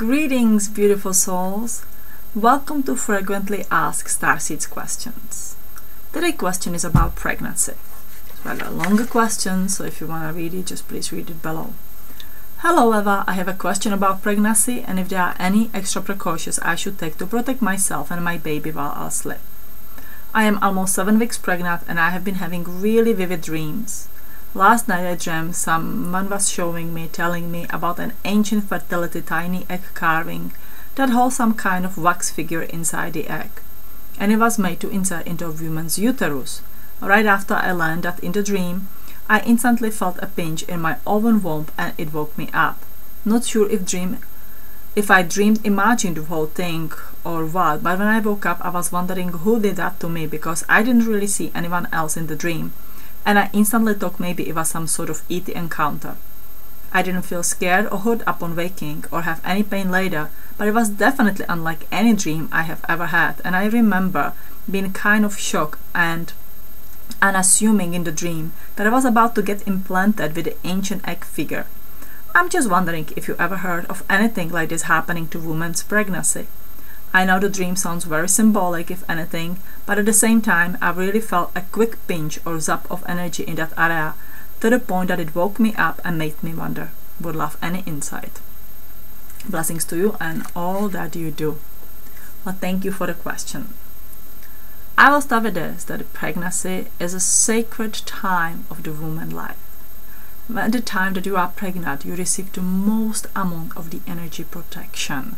Greetings, beautiful souls. Welcome to Frequently Asked Starseeds Questions. Today's question is about pregnancy. It's rather a longer question, so if you want to read it, just please read it below. Hello Eva, I have a question about pregnancy and if there are any extra precautions I should take to protect myself and my baby while I sleep. I am almost 7 weeks pregnant and I have been having really vivid dreams. Last night I dreamt someone was showing me, telling me about an ancient fertility tiny egg carving that holds some kind of wax figure inside the egg, and it was made to insert into a woman's uterus. Right after I learned that in the dream, I instantly felt a pinch in my oven womb and it woke me up. Not sure if I dreamed, imagined the whole thing or what, but when I woke up I was wondering who did that to me because I didn't really see anyone else in the dream. And I instantly thought maybe it was some sort of ET encounter. I didn't feel scared or hurt upon waking or have any pain later, but it was definitely unlike any dream I have ever had, and I remember being kind of shocked and unassuming in the dream that I was about to get implanted with the ancient egg figure. I'm just wondering if you ever heard of anything like this happening to women's pregnancy. I know the dream sounds very symbolic if anything, but at the same time I really felt a quick pinch or zap of energy in that area to the point that it woke me up and made me wonder. Would love any insight. Blessings to you and all that you do. Well, thank you for the question. I will start with this, that pregnancy is a sacred time of the woman's life. At the time that you are pregnant, you receive the most amount of the energy protection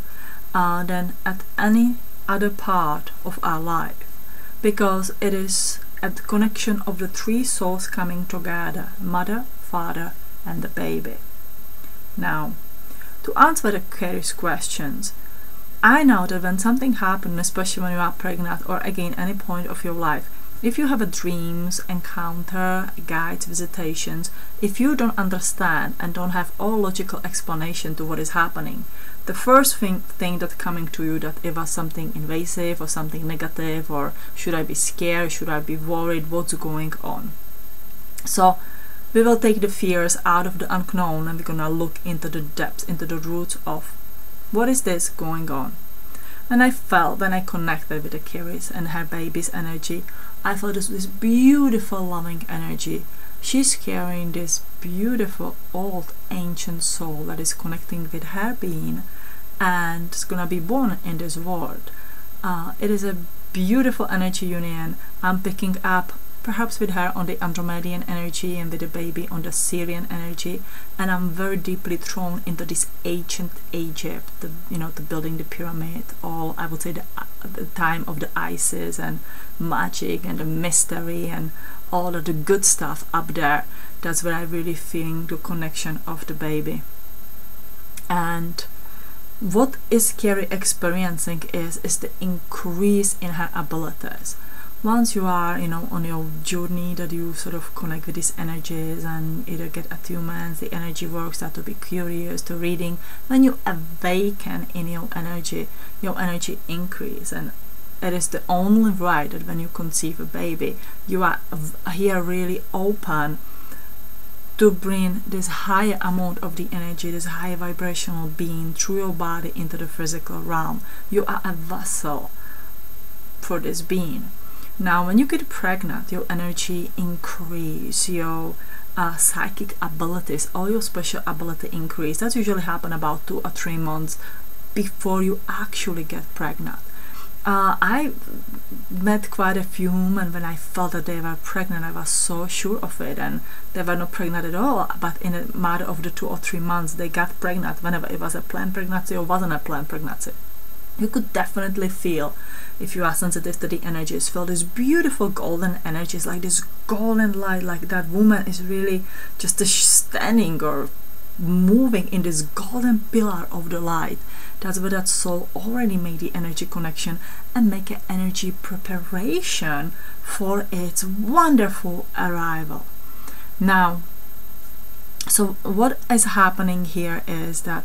than at any other part of our life, because it is at the connection of the three souls coming together: mother, father and the baby. Now, to answer the Carrie's questions, I know that when something happens, especially when you are pregnant or again any point of your life, if you have a dreams, encounter, guides, visitations, if you don't understand and don't have all logical explanation to what is happening, the first thing that coming to you that it was something invasive or something negative, or should I be scared, should I be worried, what's going on. So we will take the fears out of the unknown and we're gonna look into the depths, into the roots of what is this going on. And I felt when I connected with the Carries and her baby's energy, I felt this beautiful loving energy. She's carrying this beautiful old ancient soul that is connecting with her being and is gonna be born in this world. It is a beautiful energy union. I'm picking up perhaps with her on the Andromedian energy and with the baby on the Syrian energy, and I'm very deeply thrown into this ancient Egypt, the building the pyramid, all I would say the time of the Isis and magic and the mystery and all of the good stuff up there. That's where I really feeling the connection of the baby. And what is Carrie experiencing is the increase in her abilities. Once you are on your journey that you sort of connect with these energies and either get attunements, the energy work, start to be curious, to reading, when you awaken in your energy increase. And it is the only right that when you conceive a baby, you are here really open to bring this higher amount of the energy, this higher vibrational being through your body into the physical realm. You are a vessel for this being. Now, when you get pregnant, your energy increase, your psychic abilities, all your special ability increase. That usually happen about 2 or 3 months before you actually get pregnant. I met quite a few women when I felt that they were pregnant. I was so sure of it, and they were not pregnant at all. But in a matter of the 2 or 3 months, they got pregnant, whenever it was a planned pregnancy or wasn't a planned pregnancy. You could definitely feel, if you are sensitive to the energies, feel this beautiful golden energies, like this golden light, like that woman is really just standing or moving in this golden pillar of the light. That's where that soul already made the energy connection and make an energy preparation for its wonderful arrival. Now, so what is happening here is that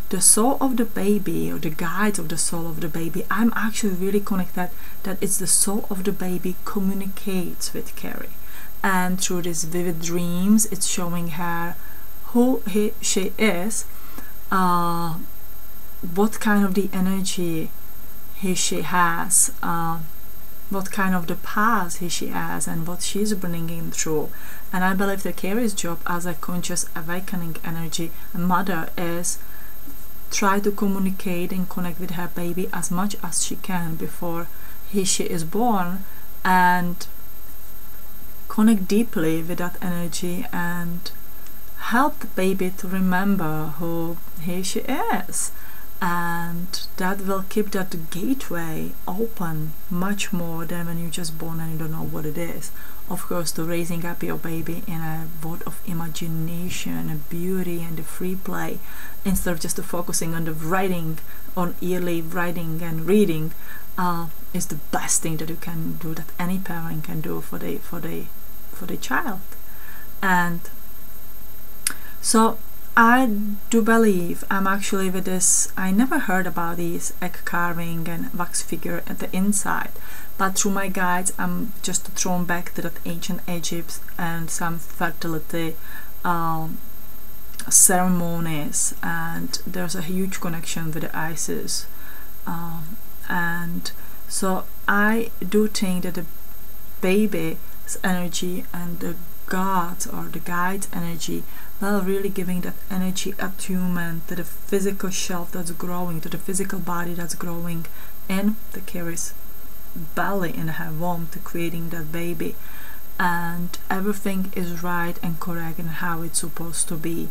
the soul of the baby, or the guides of the soul of the baby, I'm actually really connected that it's the soul of the baby communicates with Carrie, and through these vivid dreams it's showing her who she is what kind of the energy she has, what kind of the past she has, and what she's bringing through. And I believe the carrier's job as a conscious awakening energy mother is try to communicate and connect with her baby as much as she can before she is born, and connect deeply with that energy and help the baby to remember who she is. And that will keep that gateway open much more than when you're just born and you don't know what it is. Of course, to raising up your baby in a world of imagination and beauty and the free play, instead of just focusing on the writing, on yearly writing and reading, is the best thing that you can do, that any parent can do for the child. And so I do believe I'm actually with this, I never heard about these egg carving and wax figure at the inside, but through my guides I'm just thrown back to that ancient Egypt and some fertility ceremonies, and there's a huge connection with the Isis, and so I do think that the baby's energy and the gods or the guide's energy, well, really giving that energy attunement to the physical shelf that's growing, to the physical body that's growing in the carrier's belly, in her womb, to creating that baby. And everything is right and correct and how it's supposed to be.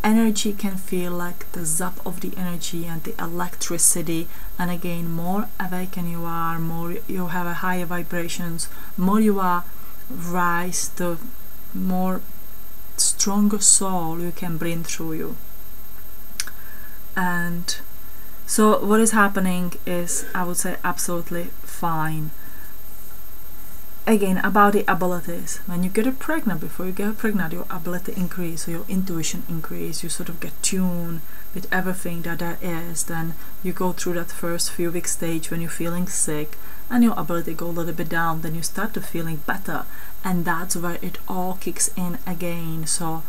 Energy can feel like the zap of the energy and the electricity, and again, more awakened you are, more you have a higher vibrations, more you are rise, the more stronger soul you can bring through you. And so what is happening is, I would say, absolutely fine. Again, about the abilities, when you get pregnant, before you get pregnant, your ability increase, so your intuition increase, you sort of get tuned with everything that there is. Then you go through that first few week stage when you're feeling sick and your ability go a little bit down, then you start to feeling better, and that's where it all kicks in again. So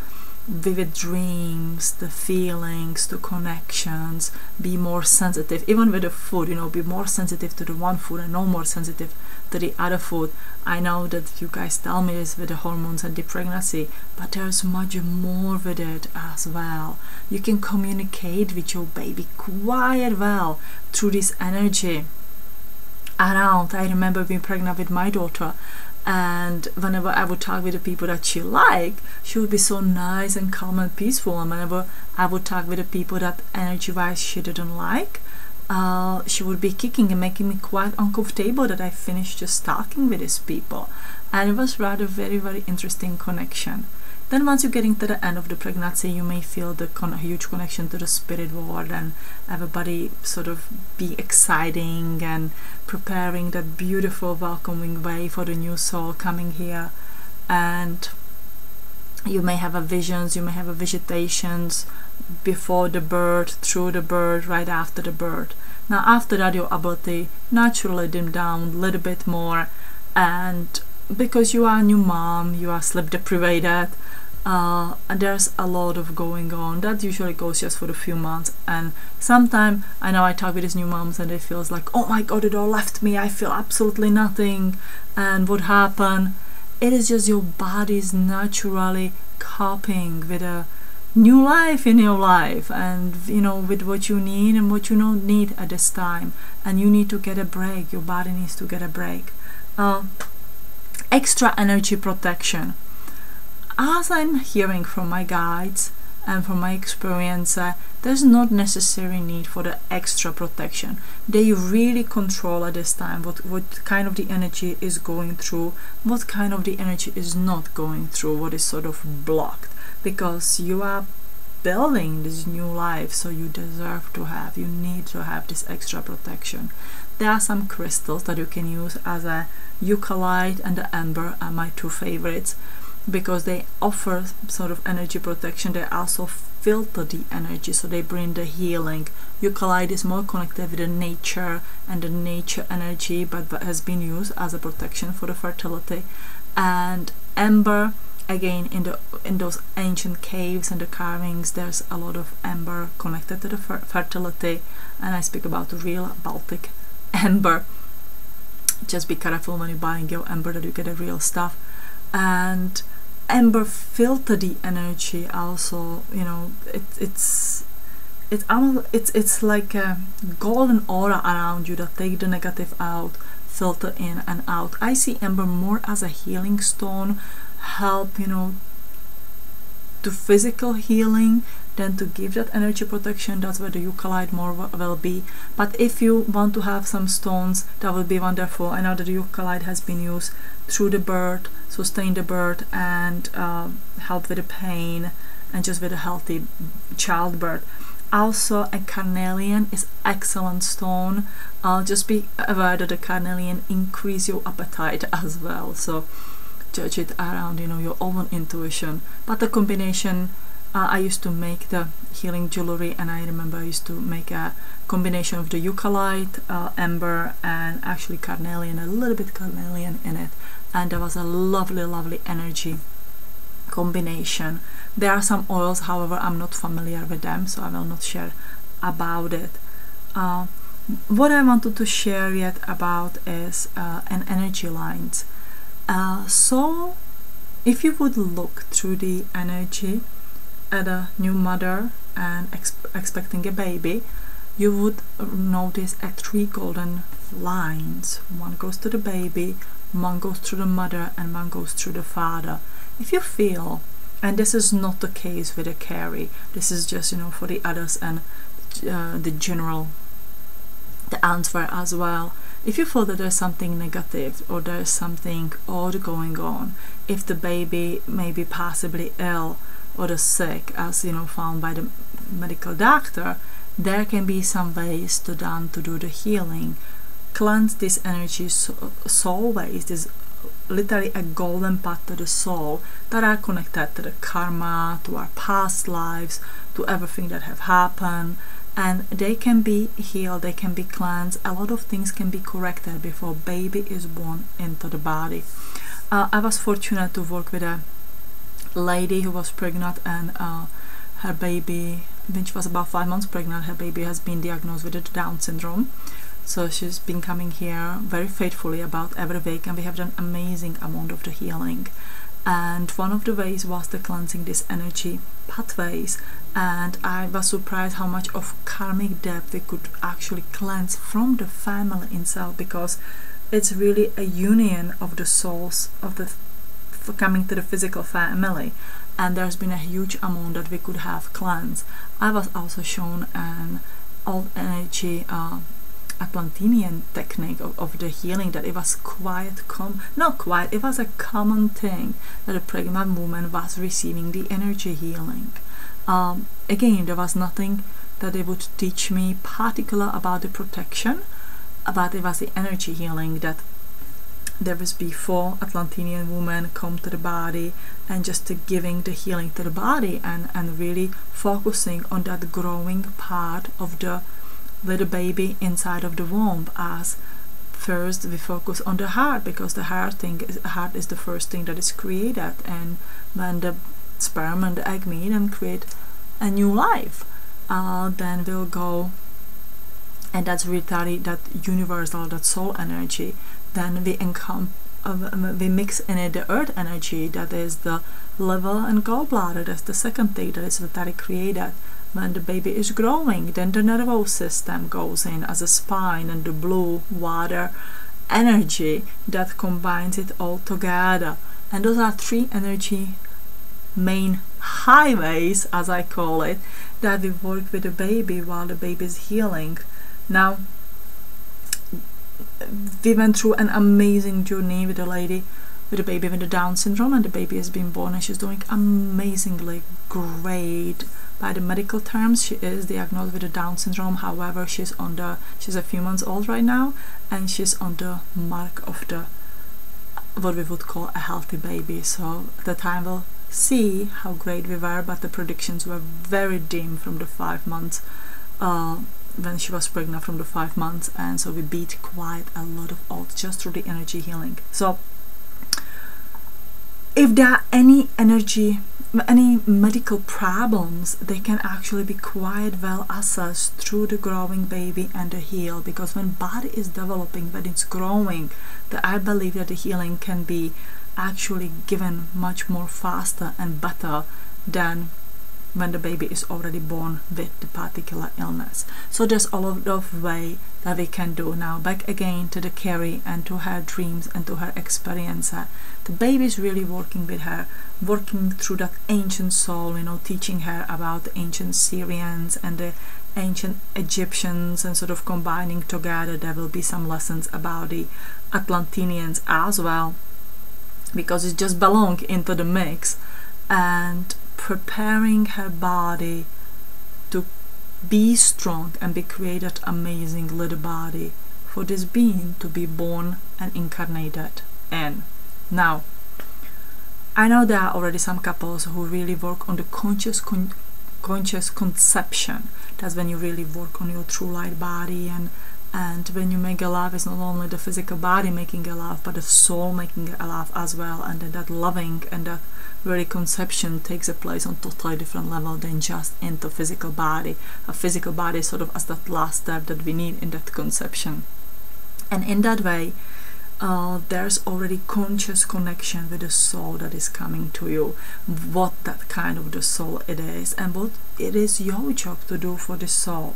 vivid dreams, the feelings, the connections, be more sensitive, even with the food, be more sensitive to the one food and no more sensitive to the other food. I know that you guys tell me this with the hormones and the pregnancy, but there's much more with it as well. You can communicate with your baby quite well through this energy around. I remember being pregnant with my daughter, and whenever I would talk with the people that she liked, she would be so nice and calm and peaceful. And whenever I would talk with the people that energy-wise she didn't like, she would be kicking and making me quite uncomfortable that I finished just talking with these people. And it was rather very, very interesting connection. Then once you're getting to the end of the pregnancy, you may feel the huge connection to the spirit world, and everybody sort of be exciting and preparing that beautiful welcoming way for the new soul coming here. And you may have a visions, you may have a visitations before the birth, through the birth, right after the birth. Now after that, your ability naturally dim down a little bit more, and because you are a new mom, you are sleep deprived, and there's a lot of going on. That usually goes just for a few months, and sometimes I know I talk with these new moms and they feel like, oh my god, it all left me, I feel absolutely nothing, and what happened? It is just your body's naturally coping with a new life in your life, and with what you need and what you don't need at this time, and you need to get a break. Your body needs to get a break. Extra energy protection. As I'm hearing from my guides and from my experience, there's not necessary need for the extra protection. They really control at this time what kind of the energy is going through, what kind of the energy is not going through, what is sort of blocked, because you are building this new life, so you deserve to have, you need to have this extra protection. There are some crystals that you can use, as a eucalyptus and the amber are my two favorites, because they offer sort of energy protection. They also filter the energy, so they bring the healing. Eucalyptus is more connected with the nature and the nature energy, but has been used as a protection for the fertility. And amber again, in those ancient caves and the carvings, there's a lot of amber connected to the fertility, and I speak about the real Baltic amber. Just be careful when you're buying your amber that you get the real stuff. And amber filter the energy also, you know, it's like a golden aura around you that take the negative out, filter in and out. I see amber more as a healing stone, help, you know, to physical healing than to give that energy protection. That's where the eucalyptus more will be. But if you want to have some stones, that would be wonderful. I know that the eucalyptus has been used through the birth, sustain the birth, and help with the pain and just with a healthy childbirth. Also, a carnelian is excellent stone. Just be aware that the carnelian increase your appetite as well, so judge it around, you know, your own intuition. But the combination, I used to make the healing jewelry, and I remember I used to make a combination of the eucalyptus, amber, and actually carnelian, a little bit carnelian in it, and there was a lovely energy combination. There are some oils, however, I'm not familiar with them, so I will not share about it. What I wanted to share yet about is an energy lines. So if you would look through the energy at a new mother and expecting a baby, you would notice 3 golden lines. One goes to the baby, one goes through the mother, and one goes through the father. If you feel, and this is not the case with a carry, this is just, you know, for the others and the general, the answer as well. If you feel that there's something negative or there's something odd going on, if the baby may be possibly ill or the sick, as you know, found by the medical doctor, there can be some ways to do the healing. Cleanse this energy, soul waste is literally a golden path to the soul that are connected to the karma, to our past lives, to everything that have happened, and they can be healed, they can be cleansed. A lot of things can be corrected before baby is born into the body. I was fortunate to work with a lady who was pregnant, and her baby, when she was about 5 months pregnant, her baby has been diagnosed with the Down syndrome. So she's been coming here very faithfully about every week, and we have done amazing amount of the healing. And one of the ways was the cleansing this energy pathways, and I was surprised how much of karmic debt we could actually cleanse from the family itself, because it's really a union of the souls of the coming to the physical family, and there's been a huge amount that we could have cleansed. I was also shown an old energy Atlantean technique of the healing, that it was it was a common thing that a pregnant woman was receiving the energy healing. Again, there was nothing that they would teach me particular about the protection, but it was the energy healing that there was before Atlantean women come to the body, and just to giving the healing to the body, and really focusing on that growing part of the little baby inside of the womb. As first we focus on the heart, because the heart is the first thing that is created, and when the sperm and the egg meet and create a new life, then we'll go, and that's really that universal, that soul energy. Then we mix in it the earth energy, that is the liver and gallbladder. That's the second thing that is literally created. When the baby is growing, then the nervous system goes in as a spine, and the blue water energy that combines it all together. And those are 3 energy main highways, as I call it, that we work with the baby while the baby is healing. Now, we went through an amazing journey with a lady with a baby with the Down syndrome, and the baby has been born, and she's doing amazingly great. By the medical terms, she is diagnosed with the Down syndrome. However, she's a few months old right now, and she's on the mark of the what we would call a healthy baby. So at the time we'll see how great we were, but the predictions were very dim from the 5 months when she was pregnant, from the 5 months, and so we beat quite a lot of odds just through the energy healing. So if there are any medical problems, they can actually be quite well assessed through the growing baby and the heal, because when body is developing, when it's growing, I believe that the healing can be actually given much more faster and better than when the baby is already born with the particular illness. So there's a lot of way that we can do. Now back again to the Carrie and to her dreams and to her experience. The baby is really working with her, working through that ancient soul, you know, teaching her about the ancient Syrians and the ancient Egyptians, and sort of combining together. There will be some lessons about the Atlanteans as well, because it just belongs into the mix, and preparing her body to be strong and be created amazing little body for this being to be born and incarnated in. Now, I know there are already some couples who really work on the conscious conception. That's when you really work on your true light body, and when you make a love, it's not only the physical body making a love, but the soul making a love as well, and then that loving and that really conception takes a place on totally different level than just into physical body. A physical body sort of as that last step that we need in that conception, and in that way there's already conscious connection with the soul that is coming to you, what that kind of the soul it is, and what it is your job to do for the soul.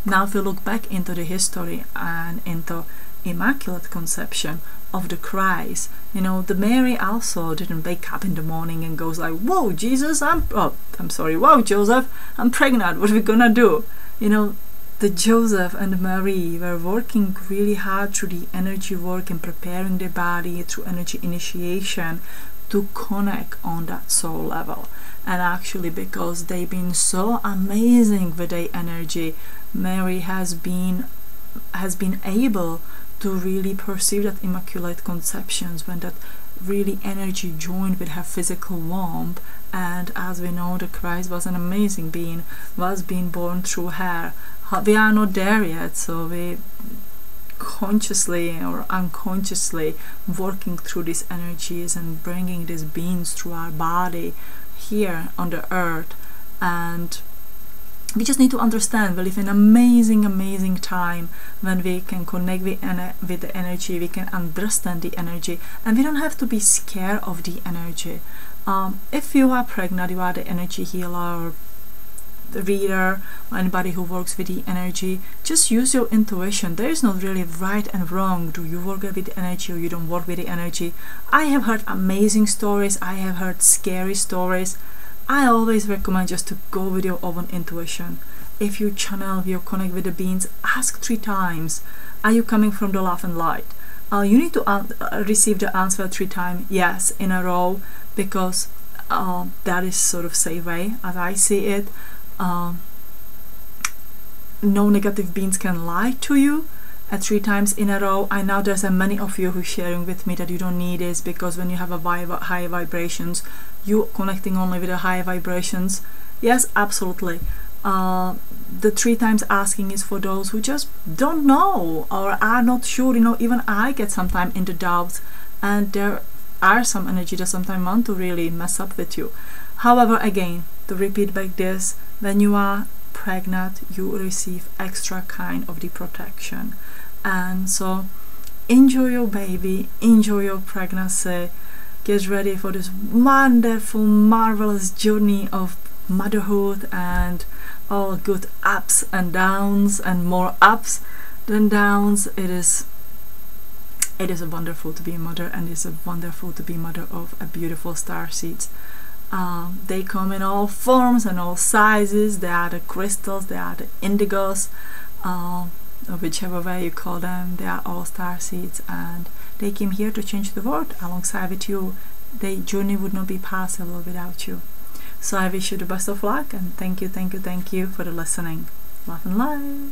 Now if you look back into the history and into Immaculate Conception of the Christ, you know, the Mary also didn't wake up in the morning and goes like, whoa, Jesus, whoa, Joseph, I'm pregnant, what are we gonna do? You know, the Joseph and Mary were working really hard through the energy work and preparing their body through energy initiation to connect on that soul level. And actually, because they've been so amazing with their energy, Mary has been able to really perceive that Immaculate Conceptions when that really energy joined with her physical womb. And as we know, the Christ was an amazing being, was being born through her. We are not there yet, so we consciously or unconsciously working through these energies and bringing these beings through our body here on the earth. And we just need to understand we live in an amazing time when we can connect with the energy, we can understand the energy, and we don't have to be scared of the energy. If you are pregnant, you are the energy healer or the reader or anybody who works with the energy, just use your intuition. There is not really right and wrong. Do you work with the energy or you don't work with the energy? I have heard amazing stories, I have heard scary stories. I always recommend just to go with your own intuition. If you channel, if you connect with the beings, ask 3 times, are you coming from the love and light? You need to receive the answer 3 times, yes, in a row, because that is sort of safe way as I see it. No negative beings can lie to you at 3 times in a row. I know there's many of you who are sharing with me that you don't need this, because when you have a high vibrations, you connecting only with the high vibrations. Yes, absolutely. The 3 times asking is for those who just don't know or are not sure. You know, even I get sometimes into doubt, and there are some energy that sometimes want to really mess up with you. However, again, to repeat back this, when you are pregnant, you receive extra kind of the protection. And so enjoy your baby, enjoy your pregnancy, get ready for this wonderful, marvelous journey of motherhood, and all good ups and downs, and more ups than downs. It is wonderful to be a mother, and it's wonderful to be mother of a beautiful starseeds. They come in all forms and all sizes. They are the crystals, they are the indigos, whichever way you call them. They are all starseeds, and they came here to change the world alongside with you. The journey would not be possible without you. So I wish you the best of luck, and thank you for the listening. Love and light.